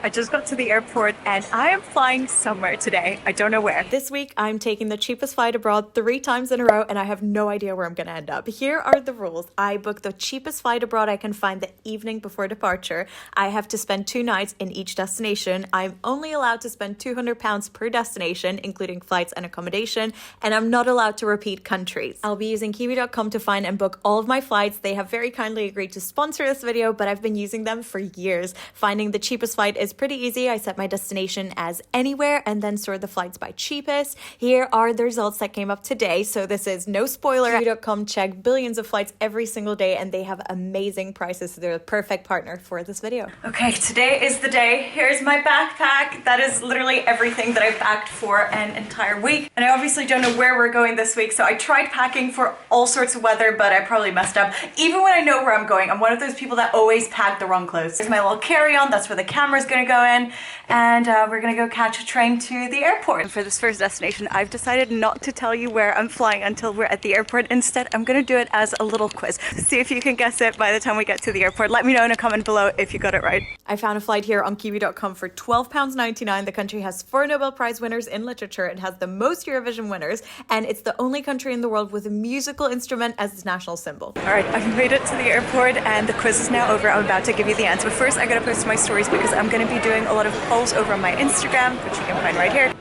I just got to the airport and I am flying somewhere today. I don't know where. This week, I'm taking the cheapest flight abroad 3 times in a row and I have no idea where I'm going to end up. Here are the rules. I book the cheapest flight abroad I can find the evening before departure. I have to spend 2 nights in each destination. I'm only allowed to spend £200 per destination, including flights and accommodation, and I'm not allowed to repeat countries. I'll be using Kiwi.com to find and book all of my flights. They have very kindly agreed to sponsor this video, but I've been using them for years. Finding the cheapest flight is pretty easy. I set my destination as anywhere and then sort the flights by cheapest. Here are the results that came up today. So this is no spoiler. Kiwi.com check billions of flights every single day and they have amazing prices. So they're the perfect partner for this video. Okay, today is the day. Here's my backpack. That is literally everything that I packed for an entire week. And I obviously don't know where we're going this week. So I tried packing for all sorts of weather, but I probably messed up. Even when I know where I'm going, I'm one of those people that always pack the wrong clothes. Here's my little carry-on. That's where the camera's gonna go in. And we're gonna go catch a train to the airport. For this first destination, I've decided not to tell you where I'm flying until we're at the airport. Instead, I'm gonna do it as a little quiz. See if you can guess it by the time we get to the airport. Let me know in a comment below if you got it right. I found a flight here on Kiwi.com for £12.99. The country has 4 Nobel Prize winners in literature. It has the most Eurovision winners, and it's the only country in the world with a musical instrument as its national symbol. All right, I've made it to the airport, and the quiz is now over. I'm about to give you the answer. First, I gotta post my stories because I'm gonna be doing a lot of polls over on my Instagram, which you can find right here.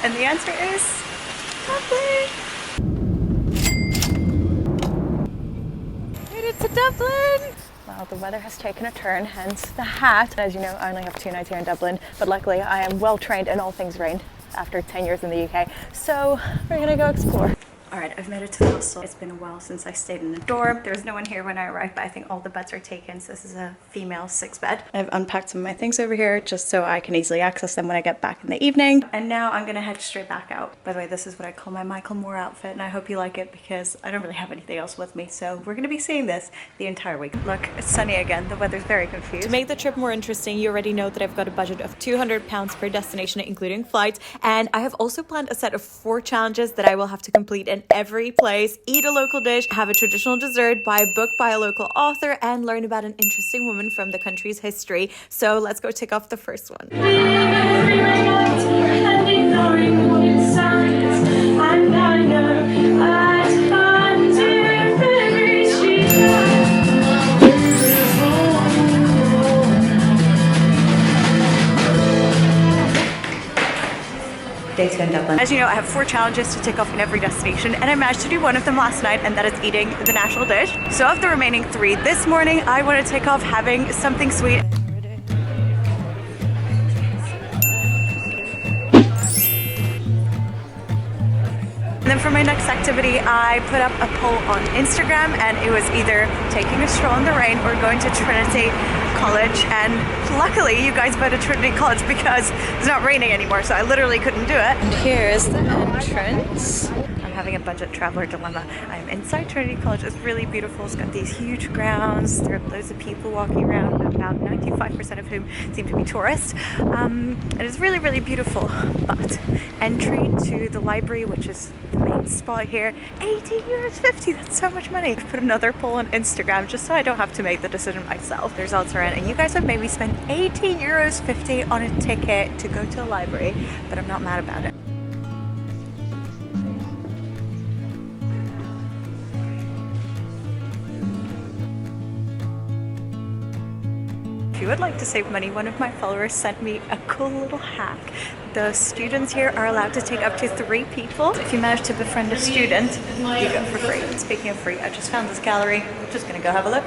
And the answer is Dublin. Made it to Dublin. Well, the weather has taken a turn, hence the hat. As you know, I only have 2 nights here in Dublin, but luckily I am well trained in all things rain after 10 years in the UK. So we're gonna go explore. All right, I've made it to the hostel. It's been a while since I stayed in the dorm. There was no one here when I arrived, but I think all the beds are taken. So this is a female 6 bed. I've unpacked some of my things over here just so I can easily access them when I get back in the evening. And now I'm gonna head straight back out. By the way, this is what I call my Michael Moore outfit, and I hope you like it because I don't really have anything else with me. So we're gonna be seeing this the entire week. Look, it's sunny again. The weather's very confused. To make the trip more interesting, you already know that I've got a budget of £200 per destination, including flights. And I have also planned a set of 4 challenges that I will have to complete in every place. Eat a local dish, have a traditional dessert, buy a book by a local author, and learn about an interesting woman from the country's history. So let's go tick off the first one. Day 2 in Dublin. As you know, I have 4 challenges to tick off in every destination, and I managed to do one of them last night, and that is eating the national dish. So of the remaining 3 this morning, I want to tick off having something sweet. And then for my next activity, I put up a poll on Instagram, and it was either taking a stroll in the rain or going to Trinity College. And luckily you guys voted Trinity College because it's not raining anymore, so I literally couldn't do it. And here's the entrance. I'm having a budget traveler dilemma. I'm inside Trinity College. It's really beautiful. It's got these huge grounds. There are loads of people walking around, about 95% of whom seem to be tourists. It is really, really beautiful. But entry to the library, which is the main spot here, €18.50. That's so much money. I've put another poll on Instagram just so I don't have to make the decision myself. The results are in, and you guys have made me spend €18.50 on a ticket to go to the library, but I'm not mad about it. If you would like to save money, one of my followers sent me a cool little hack. The students here are allowed to take up to 3 people. If you manage to befriend a student, you go for free. Speaking of free, I just found this gallery. I'm just gonna go have a look.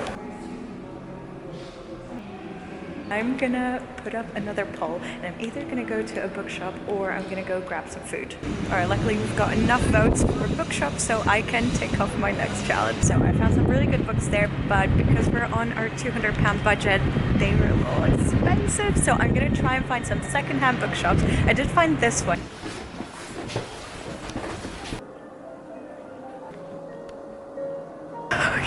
I'm gonna put up another poll, and I'm either gonna go to a bookshop or I'm gonna go grab some food. All right, luckily we've got enough votes for a bookshop so I can take off my next challenge. So I found some really good books there, but because we're on our £200 budget, they were a little expensive. So I'm gonna try and find some secondhand bookshops. I did find this one.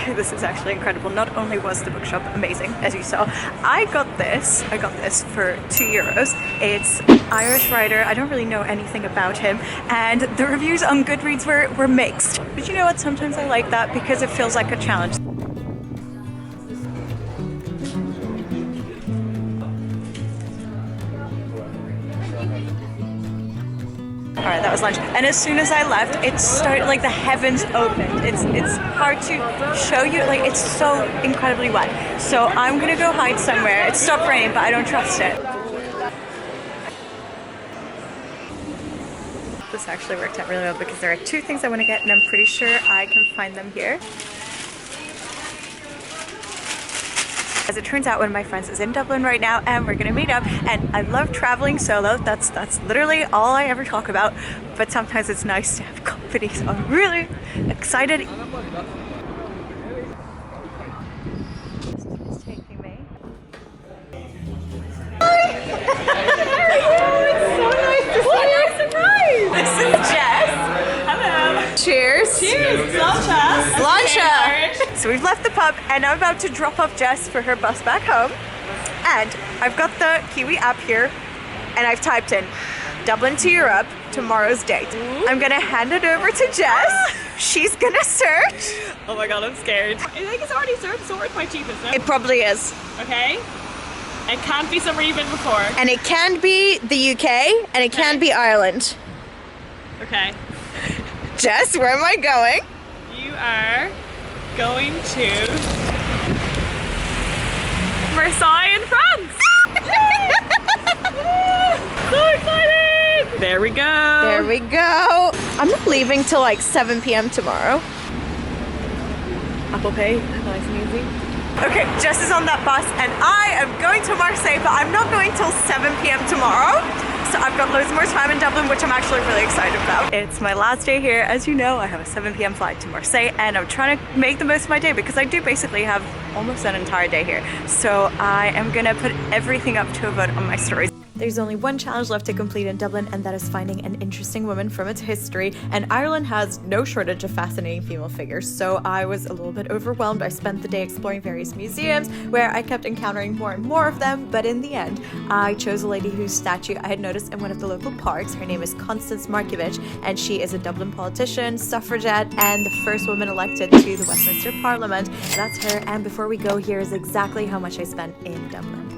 Okay, this is actually incredible. Not only was the bookshop amazing, as you saw, I got this for €2. It's Irish writer. I don't really know anything about him, and the reviews on Goodreads were mixed. But you know what? Sometimes I like that because it feels like a challenge. that was lunch. And as soon as I left, it started, like the heavens opened. It's hard to show you, like it's so incredibly wet. So I'm gonna go hide somewhere. It stopped raining, but I don't trust it. This actually worked out really well because there are two things I want to get and I'm pretty sure I can find them here. As it turns out, one of my friends is in Dublin right now and we're gonna meet up, and I love traveling solo. That's literally all I ever talk about, but sometimes it's nice to have company, so I'm really excited. It's taking me. This is Jess. Hello. Cheers. Cheers. Lancia. Lancia. So we've left the pub and I'm about to drop off Jess for her bus back home. And I've got the Kiwi app here and I've typed in Dublin to Europe, tomorrow's date. Ooh. I'm gonna hand it over to Jess. She's gonna search. Oh my god, I'm scared. I think it's already searched, so it's my cheapest, no? It probably is. Okay. It can't be somewhere you've been before. And it can be the UK and it can be Ireland. Okay. Jess, where am I going? You are going to Versailles in France. So excited! There we go. There we go. I'm not leaving till like 7 p.m. tomorrow. Apple Pay, nice and easy. Okay, Jess is on that bus and I am going to Marseille, but I'm not going till 7 p.m. tomorrow. So I've got loads more time in Dublin, which I'm actually really excited about. It's my last day here. As you know, I have a 7 p.m. flight to Marseille and I'm trying to make the most of my day because I do basically have almost an entire day here. So I am gonna put everything up to a vote on my stories. There's only one challenge left to complete in Dublin, and that is finding an interesting woman from its history. And Ireland has no shortage of fascinating female figures, so I was a little bit overwhelmed. I spent the day exploring various museums where I kept encountering more and more of them, but in the end, I chose a lady whose statue I had noticed in one of the local parks. Her name is Constance Markievicz, and she is a Dublin politician, suffragette, and the first woman elected to the Westminster Parliament. That's her, and before we go, here is exactly how much I spent in Dublin.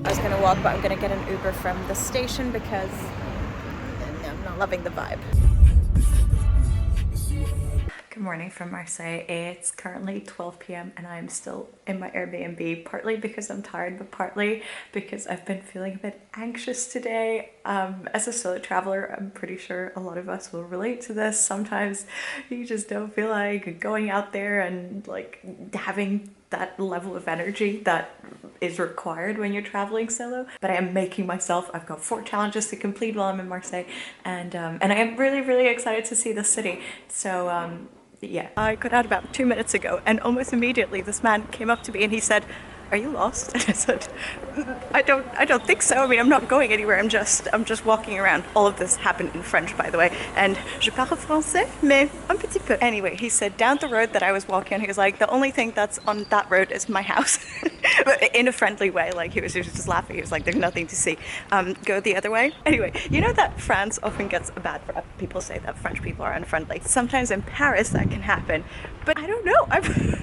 I was gonna walk, but I'm gonna get an Uber from the station because I'm not loving the vibe. Good morning from Marseille. It's currently 12 p.m. and I'm still in my Airbnb, partly because I'm tired, but partly because I've been feeling a bit anxious today. As a solo traveler, I'm pretty sure a lot of us will relate to this. Sometimes you just don't feel like going out there and like having that level of energy that is required when you're traveling solo, but I am making myself. I've got 4 challenges to complete while I'm in Marseille, and I am really excited to see the city. So yeah, I got out about 2 minutes ago, and almost immediately this man came up to me and he said, "Are you lost?" And I said, I don't think so. I mean, I'm not going anywhere. I'm just walking around. All of this happened in French, by the way. And je parle français, mais un petit peu. Anyway, he said down the road that I was walking on, he was like, the only thing that's on that road is my house. But in a friendly way, like he was just laughing. He was like, there's nothing to see. Go the other way. Anyway, you know that France often gets a bad rep. People say that French people are unfriendly. Sometimes in Paris that can happen. But I don't know.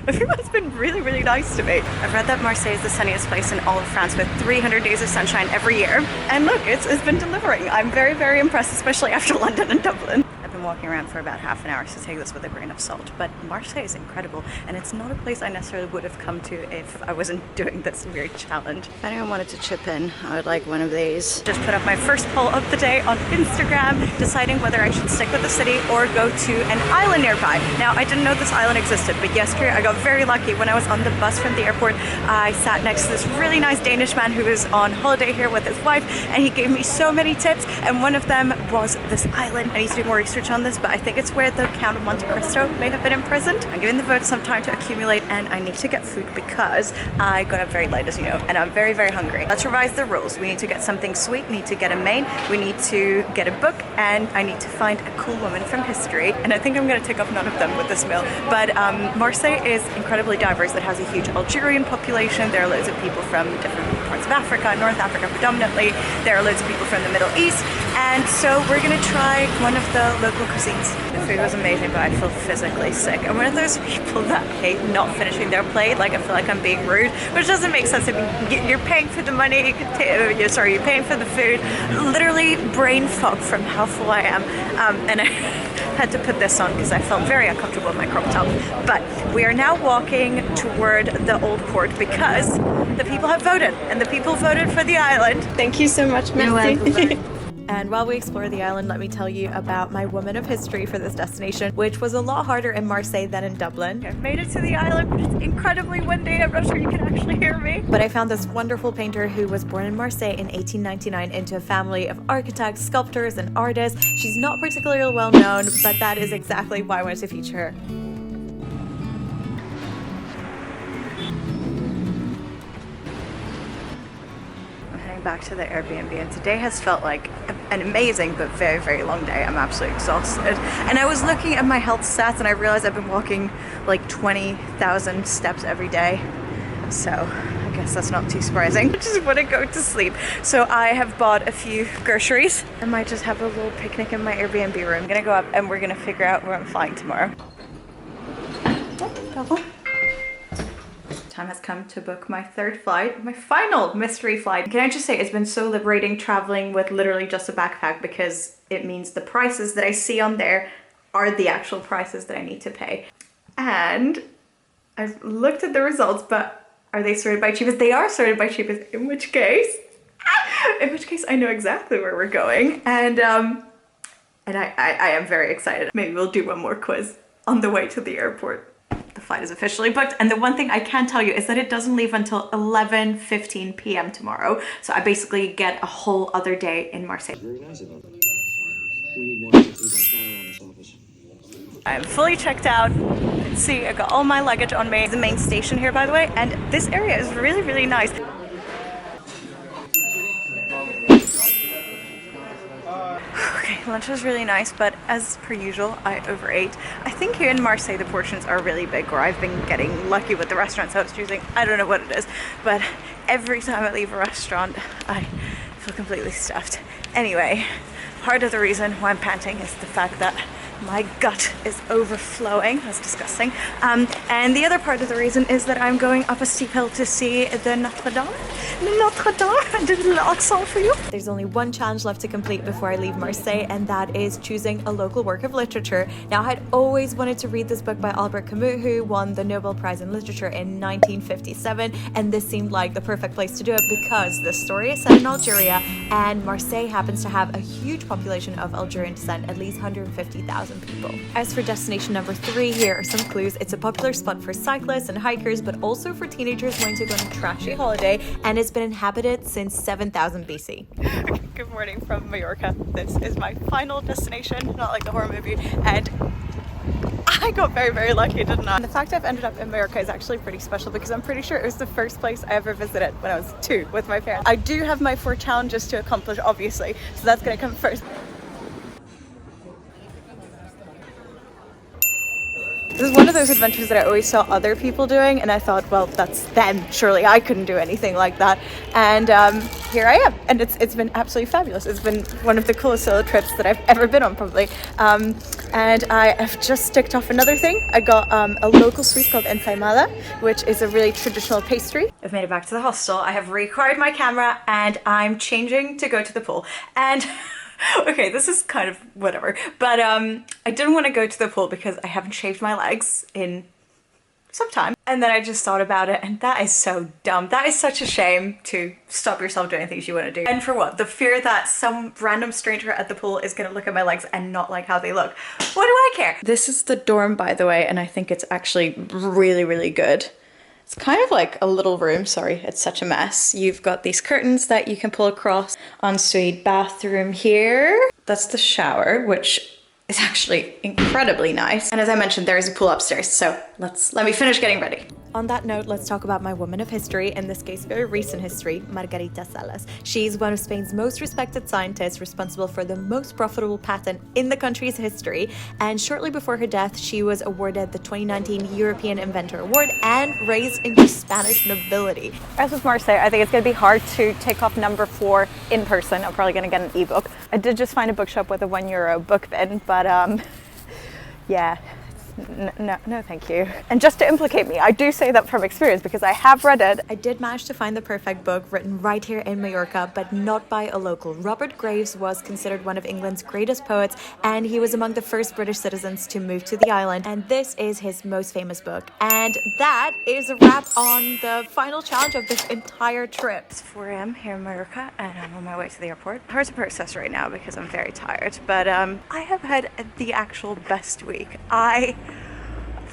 Everyone's been really nice to me. I've read that Marseille is the sunniest place in all of France with 300 days of sunshine every year. And look, it's been delivering. I'm very impressed, especially after London and Dublin. I've been walking around for about half an hour, so take this with a grain of salt. But Marseille is incredible, and it's not a place I necessarily would have come to if I wasn't doing this weird challenge. If anyone wanted to chip in, I would like one of these. Just put up my first poll of the day on Instagram, deciding whether I should stick with the city or go to an island nearby. Now, I didn't know this island existed, but yesterday I got very lucky. When I was on the bus from the airport, I sat next to this really nice Danish man who was on holiday here with his wife, and he gave me so many tips, and one of them was this island. I need to do more research on this, but I think it's where the Count of Monte Cristo may have been imprisoned. I'm giving the vote some time to accumulate, and I need to get food because I got up very late, as you know, and I'm very hungry. Let's revise the rules. We need to get something sweet, we need to get a main, we need to get a book, and I need to find a cool woman from history. And I think I'm going to take off none of them with this meal. But Marseille is incredibly diverse. It has a huge Algerian population. There are loads of people from different parts of Africa, North Africa predominantly. There are loads of people from the Middle East, And so we're gonna try one of the local cuisines. The food was amazing, but I feel physically sick. I'm one of those people that hate not finishing their plate. Like, I feel like I'm being rude, which doesn't make sense. You're paying for the money, you're paying for the food. Literally brain fog from how full I am. And I had to put this on because I felt very uncomfortable in my crop top. But we are now walking toward the old port because the people have voted, and the people voted for the island. Thank you so much, Merci. And while we explore the island, let me tell you about my woman of history for this destination, which was a lot harder in Marseille than in Dublin. I've made it to the island, but it's incredibly windy. I'm not sure you can actually hear me. But I found this wonderful painter who was born in Marseille in 1899 into a family of architects, sculptors, and artists. She's not particularly well known, but that is exactly why I wanted to feature her. Back to the Airbnb, and today has felt like an amazing but very, very long day. I'm absolutely exhausted, and I was looking at my health stats and I realized I've been walking like 20,000 steps every day, so I guess that's not too surprising. I just want to go to sleep, so I have bought a few groceries. I might just have a little picnic in my Airbnb room. I'm gonna go up and we're gonna figure out where I'm flying tomorrow. Time has come to book my third flight, my final mystery flight. Can I just say, it's been so liberating traveling with literally just a backpack, because it means the prices that I see on there are the actual prices that I need to pay. And I've looked at the results, but are they sorted by cheapest? They are sorted by cheapest, in which case I know exactly where we're going. And I am very excited. Maybe we'll do one more quiz on the way to the airport. The flight is officially booked, and the one thing I can tell you is that it doesn't leave until 11:15 p.m. tomorrow, so I basically get a whole other day in Marseille. Very nice about that. We need more people like that around this office. I'm fully checked out. You can see I got all my luggage on me. The main station here, by the way, and this area is really, really nice. Lunch was really nice, but as per usual, I overate. I think here in Marseille the portions are really big, or I've been getting lucky with the restaurants I was choosing. I don't know what it is, but every time I leave a restaurant, I feel completely stuffed. Anyway, part of the reason why I'm panting is the fact that my gut is overflowing. That's disgusting. And the other part of the reason is that I'm going up a steep hill to see the Notre Dame. Notre Dame. I did a little accent for you. There's only one challenge left to complete before I leave Marseille, and that is choosing a local work of literature. Now, I'd always wanted to read this book by Albert Camus, who won the Nobel Prize in Literature in 1957, and this seemed like the perfect place to do it because the story is set in Algeria, and Marseille happens to have a huge population of Algerian descent, at least 150,000 people. As for destination number 3, here are some clues. It's a popular spot for cyclists and hikers, but also for teenagers wanting to go on a trashy holiday, and it's been inhabited since 7000 BC. Okay, good morning from Mallorca. This is my final destination, not like the horror movie, and I got very, very lucky, didn't I? And the fact I've ended up in Mallorca is actually pretty special because I'm pretty sure it was the first place I ever visited when I was 2 with my parents. I do have my 4 challenges to accomplish, obviously, so that's gonna come first. This is one of those adventures that I always saw other people doing, and I thought, well, that's them. Surely I couldn't do anything like that. And here I am, and it's been absolutely fabulous. It's been one of the coolest solo trips that I've ever been on, probably. And I have just ticked off another thing. I got a local sweet called ensaimada, which is a really traditional pastry. I've made it back to the hostel. I have reacquired my camera, and I'm changing to go to the pool. And okay, this is kind of whatever, but I didn't want to go to the pool because I haven't shaved my legs in some time. And then I just thought about it, and that is so dumb. That is such a shame, to stop yourself doing things you want to do. And for what? The fear that some random stranger at the pool is going to look at my legs and not like how they look. What do I care? This is the dorm, by the way, and I think it's actually really, really good. It's kind of like a little room. Sorry, it's such a mess. You've got these curtains that you can pull across. Ensuite, bathroom here. That's the shower, which is actually incredibly nice. And as I mentioned, there is a pool upstairs, so let me finish getting ready. On that note, let's talk about my woman of history, in this case very recent history, Margarita Salas. She's one of Spain's most respected scientists, responsible for the most profitable patent in the country's history, and shortly before her death she was awarded the 2019 European Inventor Award and raised into Spanish nobility. As with Marseille, I think it's going to be hard to take off number 4 in person. I'm probably going to get an ebook. I did just find a bookshop with a €1 book bin, but yeah. No, thank you. And just to implicate me, I do say that from experience because I have read it. I did manage to find the perfect book written right here in Mallorca, but not by a local. Robert Graves was considered one of England's greatest poets, and he was among the first British citizens to move to the island. And this is his most famous book. And that is a wrap on the final challenge of this entire trip. It's 4 a.m. here in Mallorca, and I'm on my way to the airport. Hard to process right now because I'm very tired, but I have had the actual best week.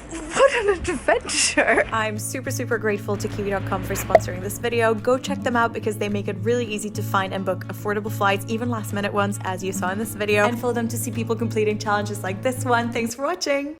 What an adventure! I'm super grateful to Kiwi.com for sponsoring this video. Go check them out because they make it really easy to find and book affordable flights, even last minute ones, as you saw in this video, and follow them to see people completing challenges like this one. Thanks for watching!